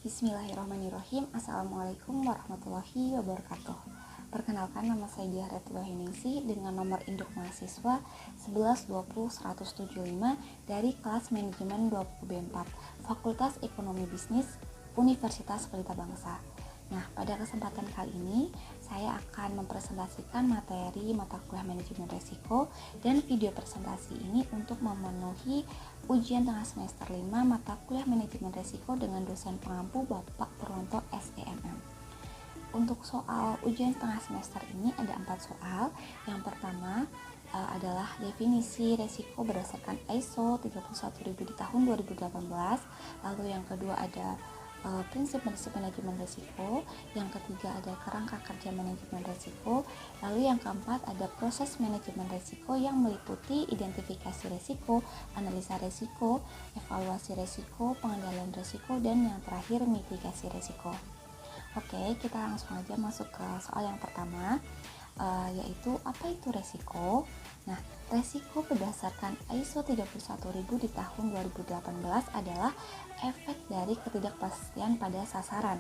Bismillahirrahmanirrahim. Assalamualaikum warahmatullahi wabarakatuh. Perkenalkan, nama saya Diah Retwahiningsi dengan nomor induk mahasiswa 1120-175 dari kelas manajemen 20B4 Fakultas Ekonomi Bisnis Universitas Pelita Bangsa. Nah, pada kesempatan kali ini saya akan mempresentasikan materi mata kuliah manajemen resiko, dan video presentasi ini untuk memenuhi ujian tengah semester 5 mata kuliah manajemen resiko dengan dosen pengampu Bapak Purwanto SEMM. Untuk soal ujian tengah semester ini ada 4 soal. Yang pertama adalah definisi resiko berdasarkan ISO 31000 di tahun 2018. Lalu yang kedua ada prinsip-prinsip manajemen risiko. Yang ketiga ada kerangka kerja manajemen risiko. Lalu yang keempat ada proses manajemen risiko yang meliputi identifikasi risiko, analisa risiko, evaluasi risiko, pengendalian risiko, dan yang terakhir mitigasi risiko. Oke, kita langsung aja masuk ke soal yang pertama, yaitu apa itu resiko. Nah, resiko berdasarkan ISO 31000 di tahun 2018 adalah efek dari ketidakpastian pada sasaran.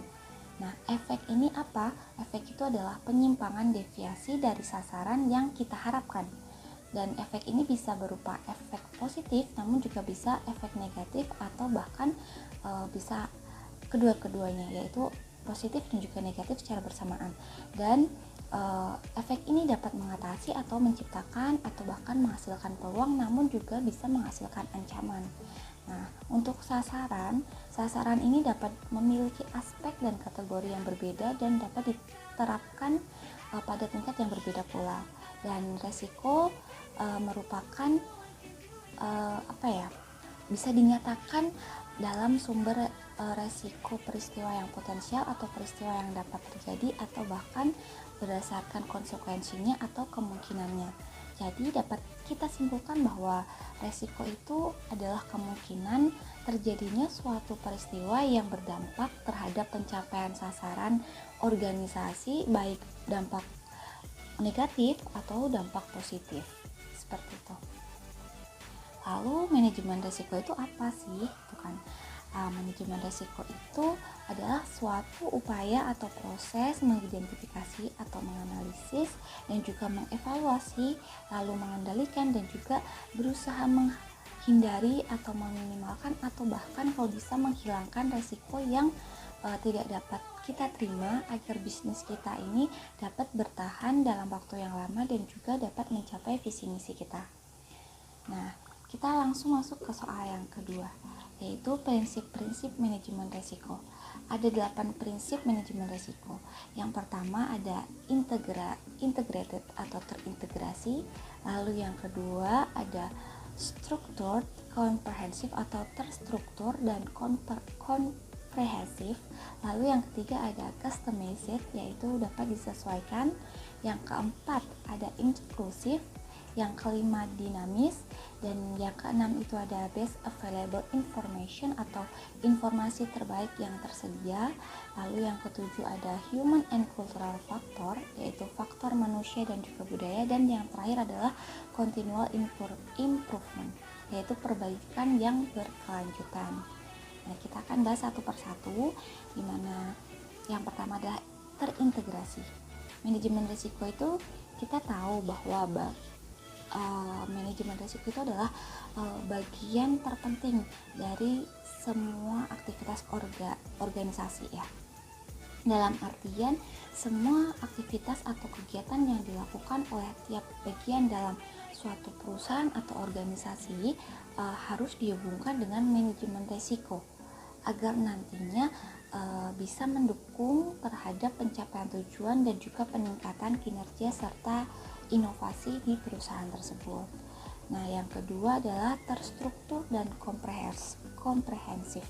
Nah, efek ini apa? Efek itu adalah penyimpangan deviasi dari sasaran yang kita harapkan. Dan efek ini bisa berupa efek positif, namun juga bisa efek negatif atau bahkan bisa kedua-keduanya, yaitu positif dan juga negatif secara bersamaan. Dan efek ini dapat mengatasi atau menciptakan atau bahkan menghasilkan peluang, namun juga bisa menghasilkan ancaman. Nah, untuk sasaran ini dapat memiliki aspek dan kategori yang berbeda dan dapat diterapkan pada tingkat yang berbeda pula. Dan resiko merupakan bisa dinyatakan dalam sumber resiko peristiwa yang potensial atau peristiwa yang dapat terjadi atau bahkan berdasarkan konsekuensinya atau kemungkinannya. Jadi dapat kita simpulkan bahwa resiko itu adalah kemungkinan terjadinya suatu peristiwa yang berdampak terhadap pencapaian sasaran organisasi, baik dampak negatif atau dampak positif. Seperti itu. Lalu manajemen risiko itu apa sih? Manajemen risiko itu adalah suatu upaya atau proses mengidentifikasi atau menganalisis dan juga mengevaluasi, lalu mengendalikan dan juga berusaha menghindari atau meminimalkan atau bahkan kalau bisa menghilangkan risiko yang tidak dapat kita terima agar bisnis kita ini dapat bertahan dalam waktu yang lama dan juga dapat mencapai visi misi kita. Nah, kita langsung masuk ke soal yang kedua, yaitu prinsip-prinsip manajemen risiko. Ada 8 prinsip manajemen risiko. Yang pertama ada integrated atau terintegrasi. Lalu yang kedua ada structured, comprehensive atau terstruktur dan komprehensif. Lalu yang ketiga ada customized, yaitu dapat disesuaikan. Yang keempat ada inclusive. Yang kelima dinamis, dan yang keenam itu ada best available information atau informasi terbaik yang tersedia. Lalu yang ketujuh ada human and cultural factor, yaitu faktor manusia dan juga budaya. Dan yang terakhir adalah continual improvement, yaitu perbaikan yang berkelanjutan. Nah, kita akan bahas satu persatu, dimana yang pertama adalah terintegrasi. Manajemen risiko itu kita tahu bahwa manajemen risiko itu adalah bagian terpenting dari semua aktivitas organisasi ya. Dalam artian semua aktivitas atau kegiatan yang dilakukan oleh tiap bagian dalam suatu perusahaan atau organisasi harus dihubungkan dengan manajemen risiko agar nantinya bisa mendukung terhadap pencapaian tujuan dan juga peningkatan kinerja serta inovasi di perusahaan tersebut. Nah, yang kedua adalah terstruktur dan komprehensif,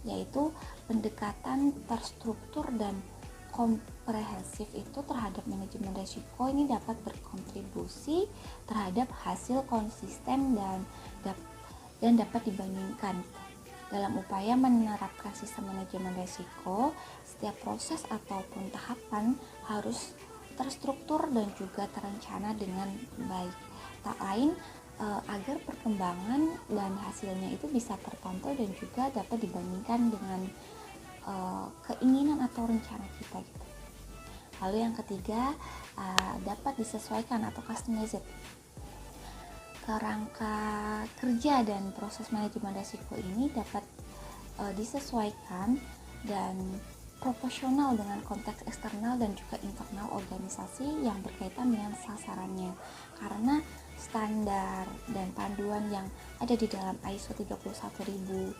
yaitu pendekatan terstruktur dan komprehensif itu terhadap manajemen risiko ini dapat berkontribusi terhadap hasil konsisten dan dapat dibandingkan. Dalam upaya menerapkan sistem manajemen risiko, setiap proses ataupun tahapan harus terstruktur dan juga terencana dengan baik. Tak lain agar perkembangan dan hasilnya itu bisa terpantau dan juga dapat dibandingkan dengan keinginan atau rencana kita gitu. Lalu yang ketiga, dapat disesuaikan atau customized. Kerangka kerja dan proses manajemen risiko ini dapat disesuaikan dan proporsional dengan konteks eksternal dan juga internal organisasi yang berkaitan dengan sasarannya. Karena standar dan panduan yang ada di dalam ISO 31000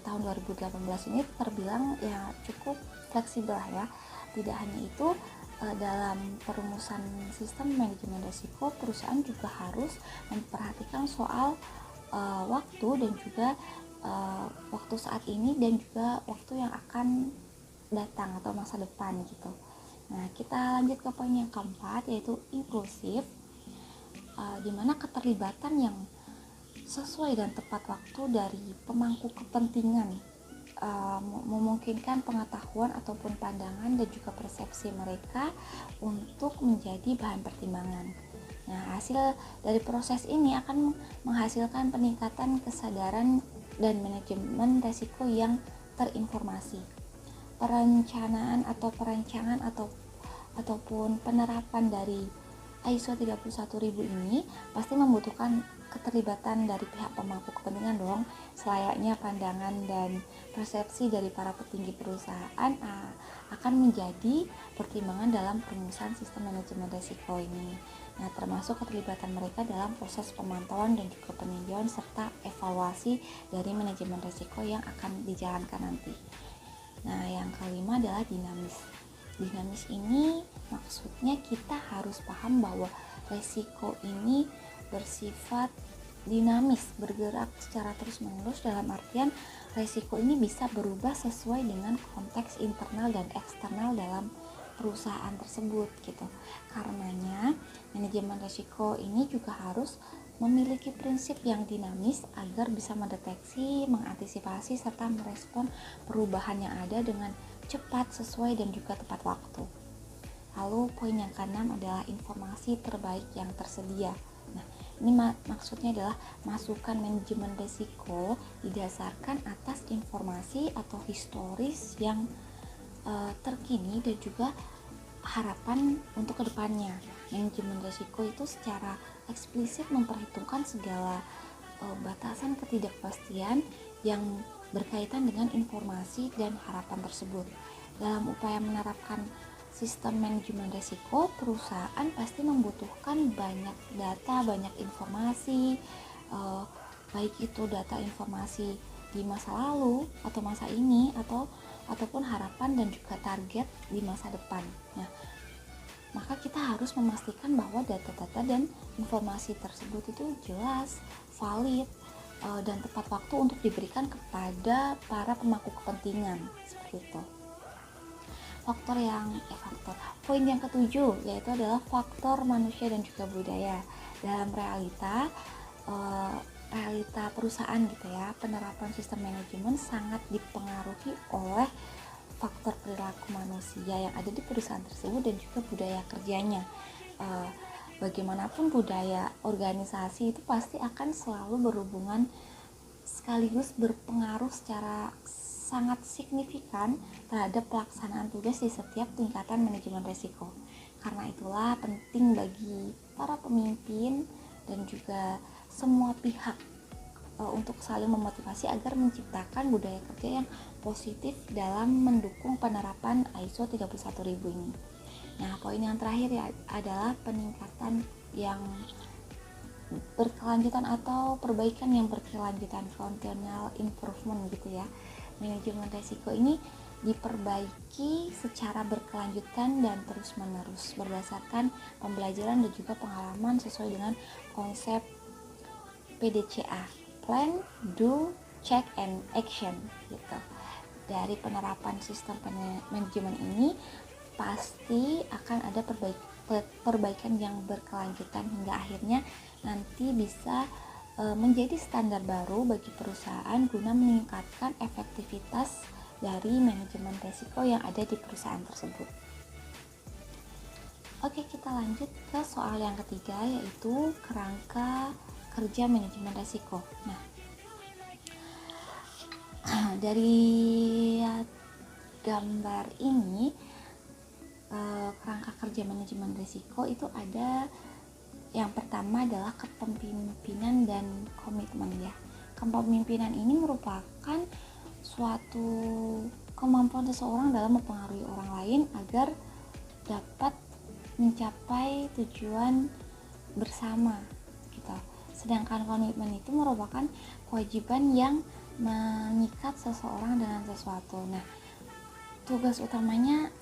tahun 2018 ini terbilang ya cukup fleksibel ya. Tidak hanya itu, dalam perumusan sistem manajemen risiko, perusahaan juga harus memperhatikan soal waktu dan juga waktu saat ini dan juga waktu yang akan datang atau masa depan gitu. Nah, kita lanjut ke poin yang keempat, yaitu inklusif, di mana keterlibatan yang sesuai dan tepat waktu dari pemangku kepentingan memungkinkan pengetahuan ataupun pandangan dan juga persepsi mereka untuk menjadi bahan pertimbangan. Nah, hasil dari proses ini akan menghasilkan peningkatan kesadaran dan manajemen risiko yang terinformasi. Perencanaan atau perancangan ataupun penerapan dari ISO 31000 ini pasti membutuhkan keterlibatan dari pihak pemangku kepentingan dong, selayaknya pandangan dan persepsi dari para petinggi perusahaan akan menjadi pertimbangan dalam perumusan sistem manajemen risiko ini. Nah, termasuk keterlibatan mereka dalam proses pemantauan dan juga peninjauan serta evaluasi dari manajemen risiko yang akan dijalankan nanti. Nah, yang kelima adalah dinamis. Dinamis ini maksudnya kita harus paham bahwa risiko ini bersifat dinamis, bergerak secara terus-menerus, dalam artian risiko ini bisa berubah sesuai dengan konteks internal dan eksternal dalam perusahaan tersebut gitu. Karenanya manajemen risiko ini juga harus memiliki prinsip yang dinamis agar bisa mendeteksi, mengantisipasi serta merespon perubahan yang ada dengan cepat, sesuai dan juga tepat waktu. Lalu poin yang keenam adalah informasi terbaik yang tersedia. Nah, ini maksudnya adalah masukan manajemen risiko didasarkan atas informasi atau historis yang terkini dan juga harapan untuk kedepannya. Manajemen risiko itu secara eksplisit memperhitungkan segala batasan ketidakpastian yang berkaitan dengan informasi dan harapan tersebut. Dalam upaya menerapkan sistem manajemen risiko, perusahaan pasti membutuhkan banyak data, banyak informasi, baik itu data informasi di masa lalu atau masa ini ataupun harapan dan juga target di masa depan. Nah, maka kita harus memastikan bahwa data-data dan informasi tersebut itu jelas, valid, dan tepat waktu untuk diberikan kepada para pemangku kepentingan, seperti itu. Poin yang ketujuh yaitu adalah faktor manusia dan juga budaya. Dalam realita perusahaan gitu ya, penerapan sistem manajemen sangat dipengaruhi oleh faktor perilaku manusia yang ada di perusahaan tersebut dan juga budaya kerjanya. Bagaimanapun budaya organisasi itu pasti akan selalu berhubungan sekaligus berpengaruh secara sangat signifikan terhadap pelaksanaan tugas di setiap tingkatan manajemen risiko. Karena itulah penting bagi para pemimpin dan juga semua pihak untuk saling memotivasi agar menciptakan budaya kerja yang positif dalam mendukung penerapan ISO 31000 ini. Nah, poin yang terakhir ya adalah peningkatan yang berkelanjutan atau perbaikan yang berkelanjutan, continual improvement gitu ya. Manajemen risiko ini diperbaiki secara berkelanjutan dan terus-menerus berdasarkan pembelajaran dan juga pengalaman sesuai dengan konsep PDCA, Plan, Do, Check, and Action gitu. Dari penerapan sistem manajemen ini pasti akan ada perbaikan yang berkelanjutan hingga akhirnya nanti bisa menjadi standar baru bagi perusahaan guna meningkatkan efektivitas dari manajemen risiko yang ada di perusahaan tersebut. Oke, kita lanjut ke soal yang ketiga, yaitu kerangka kerja manajemen risiko. Nah, dari gambar ini kerangka kerja manajemen risiko itu ada yang pertama adalah kepemimpinan dan komitmen ya. Kepemimpinan ini merupakan suatu kemampuan seseorang dalam mempengaruhi orang lain agar dapat mencapai tujuan bersama gitu. Sedangkan komitmen itu merupakan kewajiban yang mengikat seseorang dengan sesuatu. Nah, tugas utamanya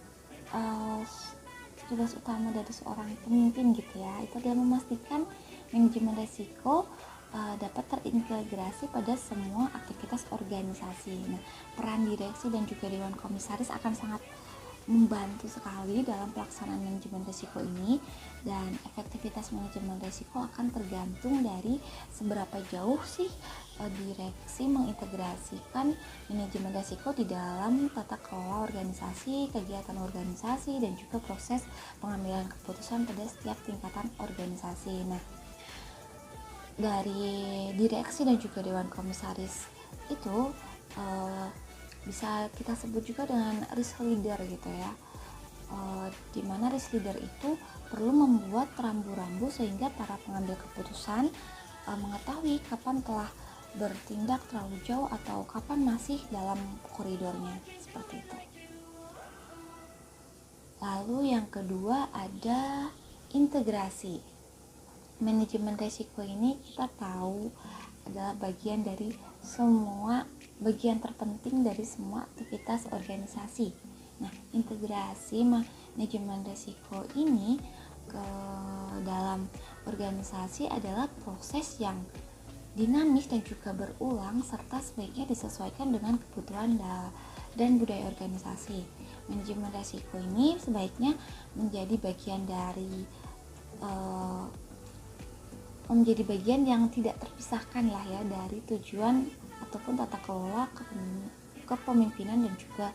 tugas utama dari seorang pemimpin gitu ya, itu adalah memastikan manajemen risiko dapat terintegrasi pada semua aktivitas organisasi. Nah, peran direksi dan juga dewan komisaris akan sangat membantu sekali dalam pelaksanaan manajemen risiko ini, dan efektivitas manajemen risiko akan tergantung dari seberapa jauh sih direksi mengintegrasikan manajemen risiko di dalam tata kelola organisasi, kegiatan organisasi, dan juga proses pengambilan keputusan pada setiap tingkatan organisasi. Nah, dari direksi dan juga dewan komisaris itu bisa kita sebut juga dengan risk leader gitu ya, dimana risk leader itu perlu membuat rambu-rambu sehingga para pengambil keputusan mengetahui kapan telah bertindak terlalu jauh atau kapan masih dalam koridornya, seperti itu. Lalu yang kedua ada integrasi. Manajemen risiko ini kita tahu adalah bagian terpenting dari semua aktivitas organisasi. Nah, integrasi manajemen risiko ini ke dalam organisasi adalah proses yang dinamis dan juga berulang serta sebaiknya disesuaikan dengan kebutuhan dan budaya organisasi. Manajemen risiko ini sebaiknya menjadi bagian yang tidak terpisahkan lah ya dari tujuan ataupun tata kelola kepemimpinan dan juga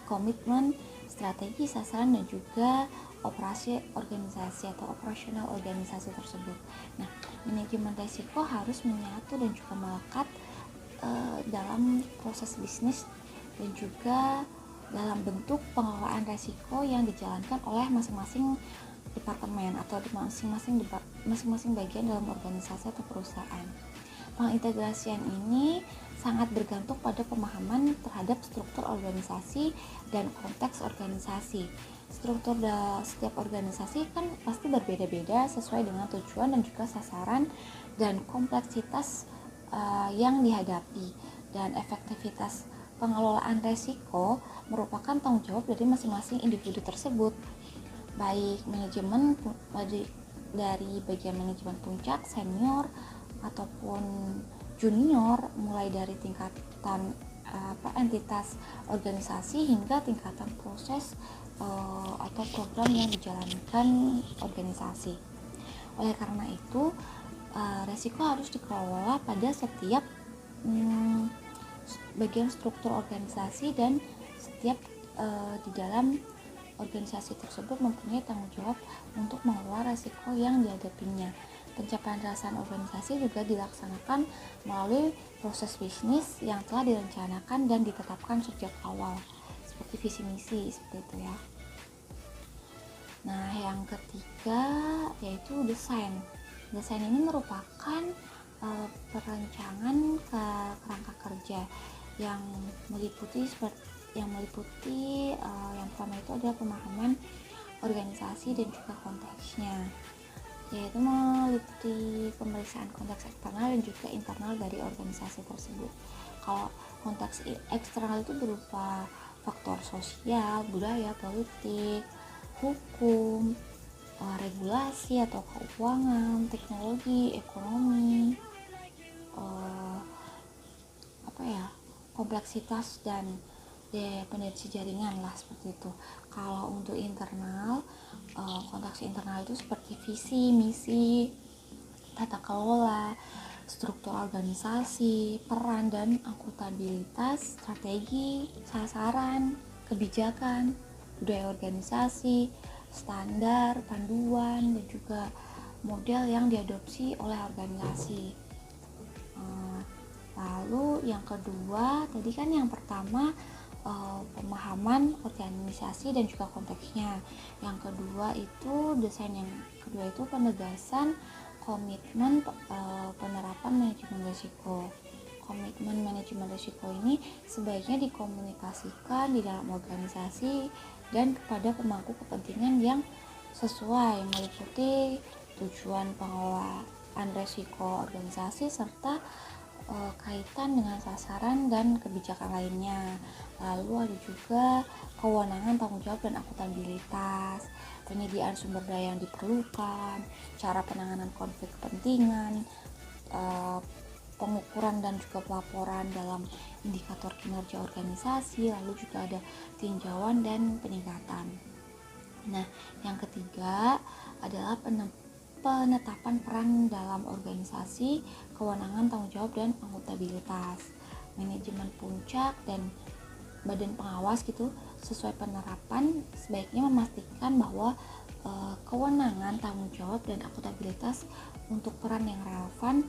komitmen, strategi, sasaran, dan juga operasi organisasi atau operasional organisasi tersebut. Nah, manajemen risiko harus menyatu dan juga melekat dalam proses bisnis dan juga dalam bentuk pengelolaan risiko yang dijalankan oleh masing-masing departemen atau masing-masing bagian dalam organisasi atau perusahaan. Pengintegrasian ini sangat bergantung pada pemahaman terhadap struktur organisasi dan konteks organisasi. Struktur setiap organisasi kan pasti berbeda-beda sesuai dengan tujuan dan juga sasaran dan kompleksitas yang dihadapi, dan efektivitas pengelolaan risiko merupakan tanggung jawab dari masing-masing individu tersebut, baik manajemen dari bagian manajemen puncak, senior ataupun junior, mulai dari tingkatan entitas organisasi hingga tingkatan proses atau program yang dijalankan organisasi. Oleh karena itu, risiko harus dikelola pada setiap bagian struktur organisasi, dan setiap di dalam organisasi tersebut mempunyai tanggung jawab untuk mengelola risiko yang dihadapinya. Pencapaian sasaran organisasi juga dilaksanakan melalui proses bisnis yang telah direncanakan dan ditetapkan sejak awal, seperti visi misi, seperti itu ya. Nah, yang ketiga yaitu desain. Desain ini merupakan perancangan kerangka kerja yang meliputi yang pertama itu adalah pemahaman organisasi dan juga konteksnya, yaitu meliputi pemeriksaan konteks eksternal dan juga internal dari organisasi tersebut. Kalau konteks eksternal itu berupa faktor sosial, budaya, politik, hukum, regulasi atau keuangan, teknologi, ekonomi, kompleksitas dan pendeteksi jaringan lah, seperti itu. Kalau untuk internal, konteks internal itu seperti visi, misi, tata kelola, struktur organisasi, peran dan akuntabilitas, strategi, sasaran, kebijakan, budaya organisasi, standar, panduan, dan juga model yang diadopsi oleh organisasi. Lalu yang kedua, tadi kan yang pertama pemahaman organisasi dan juga konteksnya. Yang kedua itu penegasan komitmen penerapan manajemen risiko. Komitmen manajemen risiko ini sebaiknya dikomunikasikan di dalam organisasi dan kepada pemangku kepentingan yang sesuai, meliputi tujuan pengelolaan risiko organisasi serta kaitan dengan sasaran dan kebijakan lainnya. Lalu ada juga kewenangan, tanggung jawab, dan akuntabilitas, penyediaan sumber daya yang diperlukan, cara penanganan konflik kepentingan, pengukuran dan juga pelaporan dalam indikator kinerja organisasi, lalu juga ada tinjauan dan peningkatan. Nah, yang ketiga adalah penetapan peran dalam organisasi, kewenangan, tanggung jawab, dan akuntabilitas. Manajemen puncak dan badan pengawas gitu sesuai penerapan sebaiknya memastikan bahwa kewenangan, tanggung jawab, dan akuntabilitas untuk peran yang relevan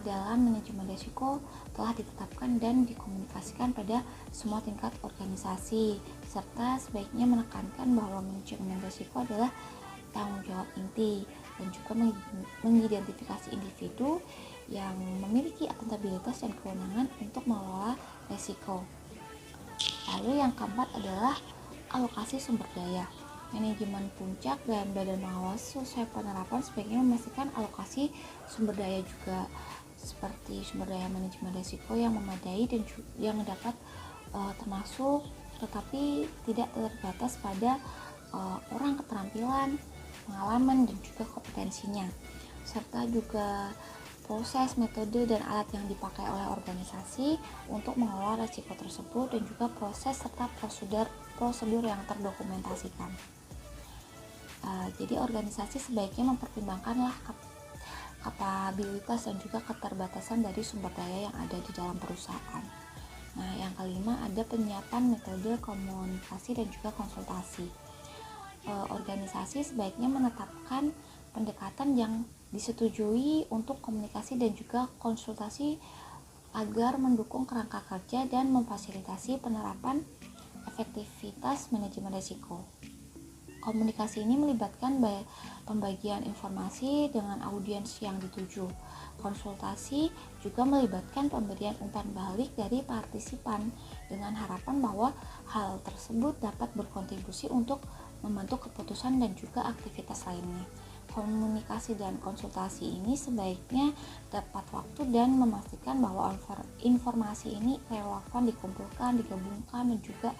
dalam manajemen risiko telah ditetapkan dan dikomunikasikan pada semua tingkat organisasi, serta sebaiknya menekankan bahwa manajemen risiko adalah tanggung jawab inti dan juga mengidentifikasi individu yang memiliki akuntabilitas dan kewenangan untuk mengelola risiko. Lalu yang keempat adalah alokasi sumber daya. Manajemen puncak dan badan pengawas sesuai penerapan sebaiknya memastikan alokasi sumber daya juga, seperti sumber daya manajemen risiko yang memadai dan yang dapat termasuk tetapi tidak terbatas pada orang, keterampilan, pengalaman, dan juga kompetensinya, serta juga proses, metode, dan alat yang dipakai oleh organisasi untuk mengelola risiko tersebut, dan juga proses serta prosedur yang terdokumentasikan. Jadi organisasi sebaiknya mempertimbangkanlah kapabilitas dan juga keterbatasan dari sumber daya yang ada di dalam perusahaan. Nah, yang kelima ada penyiapan metode komunikasi dan juga konsultasi. Organisasi sebaiknya menetapkan pendekatan yang disetujui untuk komunikasi dan juga konsultasi agar mendukung kerangka kerja dan memfasilitasi penerapan efektivitas manajemen risiko. Komunikasi ini melibatkan pembagian informasi dengan audiens yang dituju. Konsultasi juga melibatkan pemberian umpan balik dari partisipan dengan harapan bahwa hal tersebut dapat berkontribusi untuk membentuk keputusan dan juga aktivitas lainnya. Komunikasi dan konsultasi ini sebaiknya tepat waktu dan memastikan bahwa informasi ini relevan dikumpulkan, digabungkan, dan juga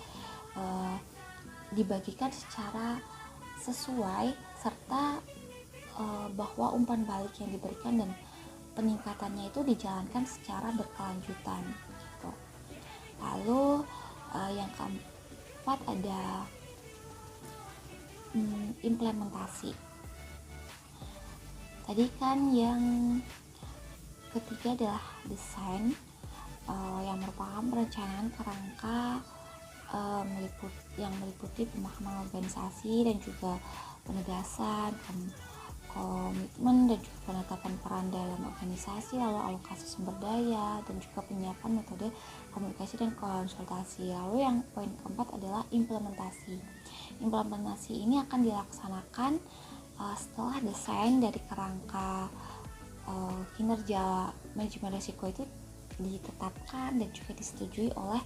dibagikan secara sesuai, serta bahwa umpan balik yang diberikan dan peningkatannya itu dijalankan secara berkelanjutan gitu. Lalu yang keempat ada implementasi. Tadi kan yang ketiga adalah desain, yang merupakan perencanaan kerangka yang meliputi pemahaman organisasi dan juga penegasan komitmen dan juga penetapan peran dalam organisasi, lalu alokasi sumber daya dan juga penyiapan metode komunikasi dan konsultasi. Lalu yang poin keempat adalah implementasi. Implementasi ini akan dilaksanakan setelah desain dari kerangka kinerja manajemen risiko itu ditetapkan dan juga disetujui oleh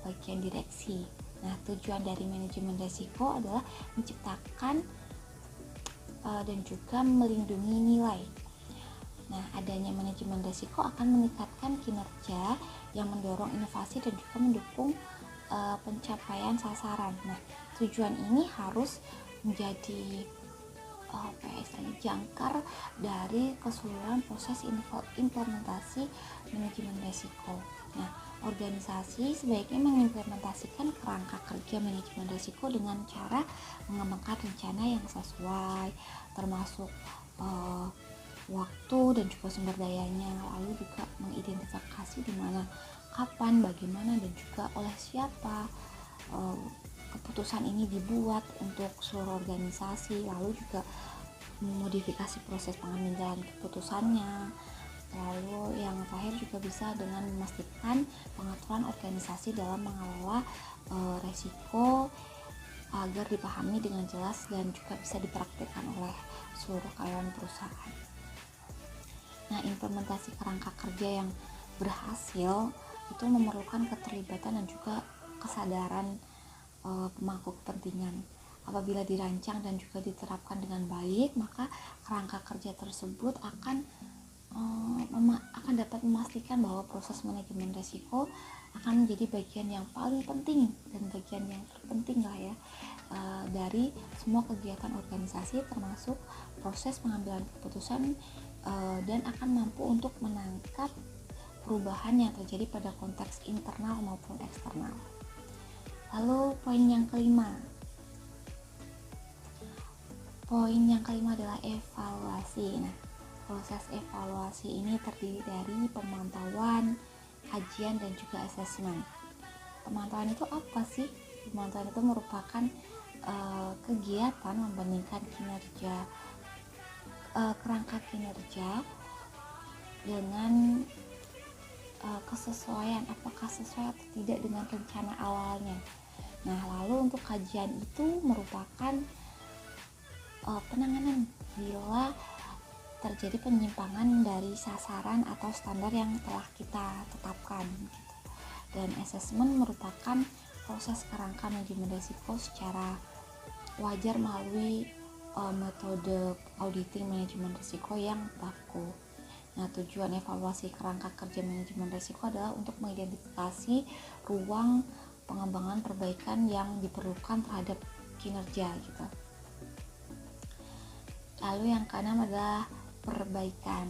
bagian direksi. Nah, tujuan dari manajemen risiko adalah menciptakan dan juga melindungi nilai. Nah, adanya manajemen risiko akan meningkatkan kinerja yang mendorong inovasi dan juga mendukung pencapaian sasaran. Nah, tujuan ini harus menjadi jangkar dari keseluruhan proses implementasi manajemen risiko. Nah, organisasi sebaiknya mengimplementasikan kerangka kerja manajemen risiko dengan cara mengembangkan rencana yang sesuai, termasuk waktu dan juga sumber dayanya, lalu juga mengidentifikasi di mana, kapan, bagaimana, dan juga oleh siapa keputusan ini dibuat untuk seluruh organisasi, lalu juga memodifikasi proses pengambilan keputusannya, Lalu yang terakhir juga bisa dengan memastikan pengaturan organisasi dalam mengelola resiko agar dipahami dengan jelas dan juga bisa dipraktikkan oleh seluruh karyawan perusahaan. Nah, implementasi kerangka kerja yang berhasil itu memerlukan keterlibatan dan juga kesadaran pemangku kepentingan. Apabila dirancang dan juga diterapkan dengan baik, maka kerangka kerja tersebut akan dapat memastikan bahwa proses manajemen risiko akan menjadi bagian yang paling penting dan bagian yang terpenting lah ya dari semua kegiatan organisasi, termasuk proses pengambilan keputusan dan akan mampu untuk menangkap perubahan yang terjadi pada konteks internal maupun eksternal. Lalu poin yang kelima adalah evaluasi. Nah, proses evaluasi ini terdiri dari pemantauan, kajian, dan juga asesmen. Pemantauan itu apa sih? Pemantauan itu merupakan kegiatan membandingkan kinerja kerangka kinerja dengan kesesuaian, apakah sesuai atau tidak dengan rencana awalnya. Nah, lalu untuk kajian itu merupakan penanganan bila terjadi penyimpangan dari sasaran atau standar yang telah kita tetapkan gitu. Dan asesmen merupakan proses kerangka manajemen risiko secara wajar melalui metode auditing manajemen risiko yang baku. Nah, tujuan evaluasi kerangka kerja manajemen risiko adalah untuk mengidentifikasi ruang pengembangan perbaikan yang diperlukan terhadap kinerja gitu. Lalu yang keenam adalah perbaikan.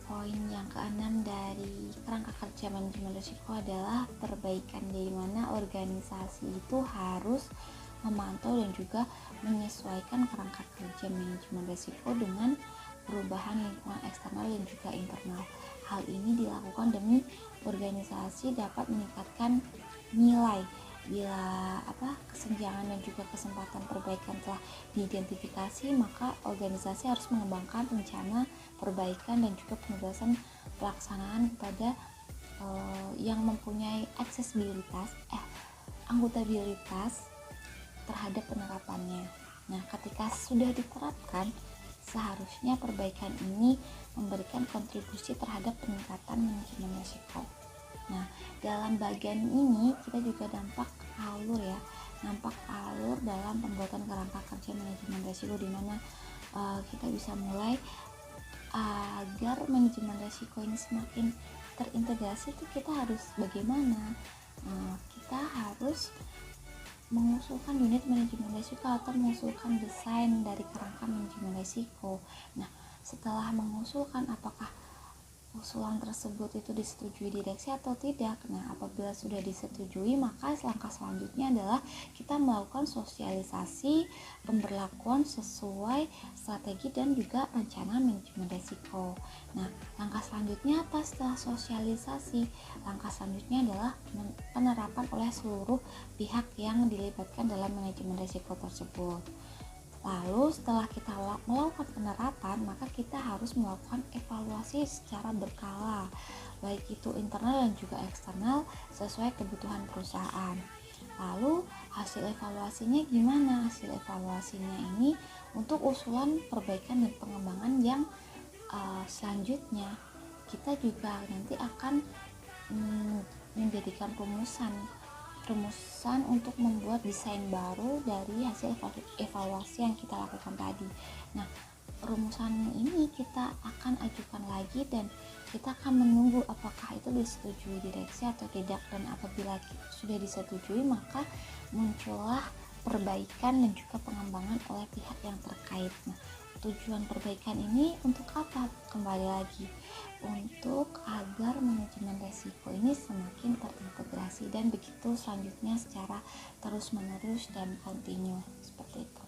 Poin yang keenam dari kerangka kerja manajemen risiko adalah perbaikan, di mana organisasi itu harus memantau dan juga menyesuaikan kerangka kerja manajemen risiko dengan perubahan lingkungan eksternal dan juga internal. Hal ini dilakukan demi organisasi dapat meningkatkan nilai. Bila kesenjangan dan juga kesempatan perbaikan telah diidentifikasi, maka organisasi harus mengembangkan rencana perbaikan dan juga penugasan pelaksanaan kepada yang mempunyai akuntabilitas terhadap penerapannya. Nah, ketika sudah diterapkan, seharusnya perbaikan ini memberikan kontribusi terhadap peningkatan manajemen risiko. Nah, dalam bagian ini kita juga nampak alur dalam pembuatan kerangka kerja manajemen risiko, di mana kita bisa mulai agar manajemen risiko ini semakin terintegrasi. Itu kita harus bagaimana? Kita harus mengusulkan unit manajemen risiko atau mengusulkan desain dari kerangka manajemen risiko. Nah, setelah mengusulkan, apakah usulan tersebut itu disetujui direksi atau tidak? Nah, apabila sudah disetujui, maka langkah selanjutnya adalah kita melakukan sosialisasi pemberlakuan sesuai strategi dan juga rencana manajemen risiko. Nah, langkah selanjutnya apa setelah sosialisasi? Langkah selanjutnya adalah penerapan oleh seluruh pihak yang dilibatkan dalam manajemen risiko tersebut. Lalu setelah kita melakukan penerapan, maka kita harus melakukan evaluasi secara berkala, baik itu internal dan juga eksternal sesuai kebutuhan perusahaan. Lalu hasil evaluasinya gimana? Hasil evaluasinya ini untuk usulan perbaikan dan pengembangan yang selanjutnya kita juga nanti akan menjadikan rumusan untuk membuat desain baru dari hasil evaluasi yang kita lakukan tadi. Nah, rumusan ini kita akan ajukan lagi dan kita akan menunggu apakah itu disetujui direksi atau tidak, dan apabila sudah disetujui maka muncullah perbaikan dan juga pengembangan oleh pihak yang terkait. Nah, tujuan perbaikan ini untuk apa? Kembali lagi, untuk agar manajemen risiko ini semakin terintegrasi dan begitu selanjutnya secara terus-menerus dan kontinu seperti itu.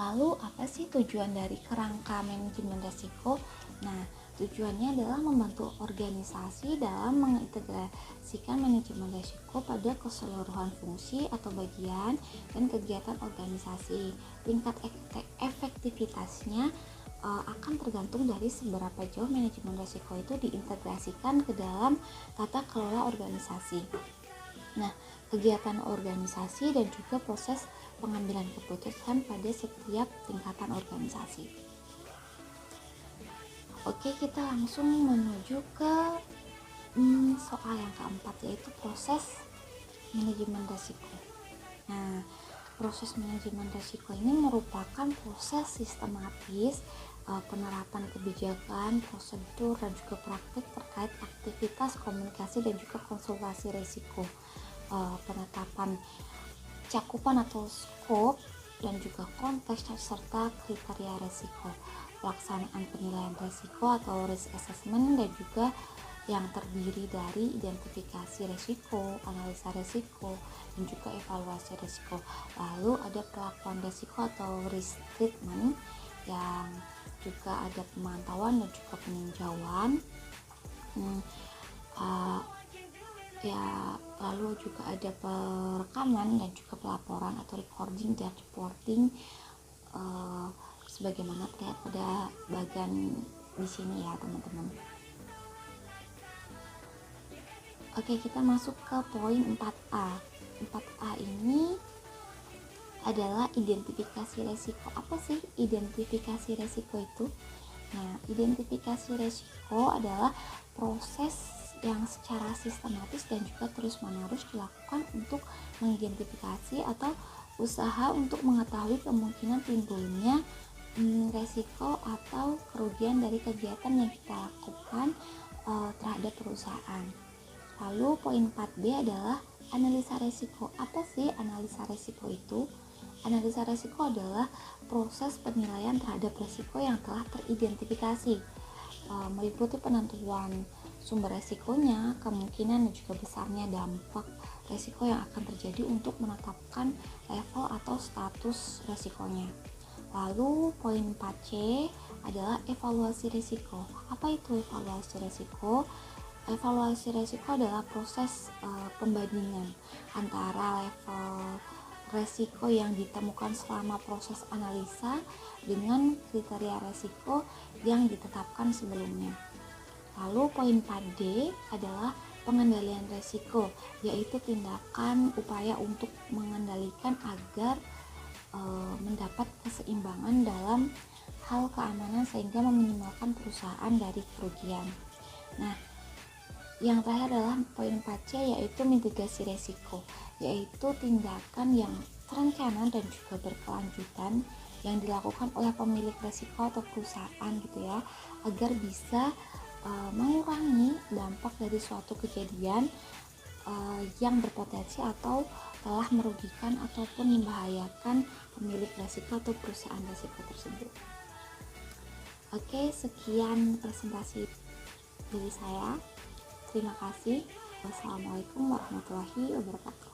Lalu apa sih tujuan dari kerangka manajemen risiko? Nah, Tujuannya adalah membantu organisasi dalam mengintegrasikan manajemen risiko pada keseluruhan fungsi atau bagian dan kegiatan organisasi. Tingkat efektivitasnya akan tergantung dari seberapa jauh manajemen risiko itu diintegrasikan ke dalam tata kelola organisasi. Nah, kegiatan organisasi dan juga proses pengambilan keputusan pada setiap tingkatan organisasi. Oke, kita langsung menuju ke soal yang keempat, yaitu proses manajemen risiko. Nah, proses manajemen risiko ini merupakan proses sistematis penerapan kebijakan, prosedur, dan juga praktik terkait aktivitas komunikasi dan juga konsultasi risiko, penetapan cakupan atau skop dan juga konteks serta kriteria risiko, pelaksanaan penilaian risiko atau risk assessment, dan juga yang terdiri dari identifikasi risiko, analisa risiko, dan juga evaluasi risiko. Lalu ada pelakuan risiko atau risk treatment, yang juga ada pemantauan dan juga peninjauan. Lalu juga ada perekaman dan juga pelaporan atau recording dan reporting, sebagaimana terlihat pada bagian di sini ya teman-teman. Oke, kita masuk ke poin 4A. 4A ini adalah identifikasi resiko. Apa sih identifikasi resiko itu? Nah, identifikasi resiko adalah proses yang secara sistematis dan juga terus-menerus dilakukan untuk mengidentifikasi atau usaha untuk mengetahui kemungkinan timbulnya resiko atau kerugian dari kegiatan yang kita lakukan terhadap perusahaan. Lalu poin 4B adalah analisa resiko. Apa sih analisa resiko itu? Analisa resiko adalah proses penilaian terhadap resiko yang telah teridentifikasi, meliputi penentuan sumber resikonya, kemungkinan dan juga besarnya dampak resiko yang akan terjadi untuk menetapkan level atau status resikonya. Lalu poin 4C adalah evaluasi risiko. Apa itu evaluasi risiko? Evaluasi risiko adalah proses pembandingan antara level resiko yang ditemukan selama proses analisa dengan kriteria resiko yang ditetapkan sebelumnya. Lalu poin 4D adalah pengendalian resiko, yaitu tindakan upaya untuk mengendalikan agar mendapat keseimbangan dalam hal keamanan sehingga meminimalkan perusahaan dari kerugian. Nah, yang terakhir adalah poin 4C, yaitu mitigasi resiko, yaitu tindakan yang terencana dan juga berkelanjutan yang dilakukan oleh pemilik resiko atau perusahaan gitu ya, agar bisa mengurangi dampak dari suatu kejadian yang berpotensi atau telah merugikan ataupun membahayakan pemilik resiko atau perusahaan resiko tersebut. Oke, sekian presentasi dari saya. Terima kasih. Wassalamualaikum warahmatullahi wabarakatuh.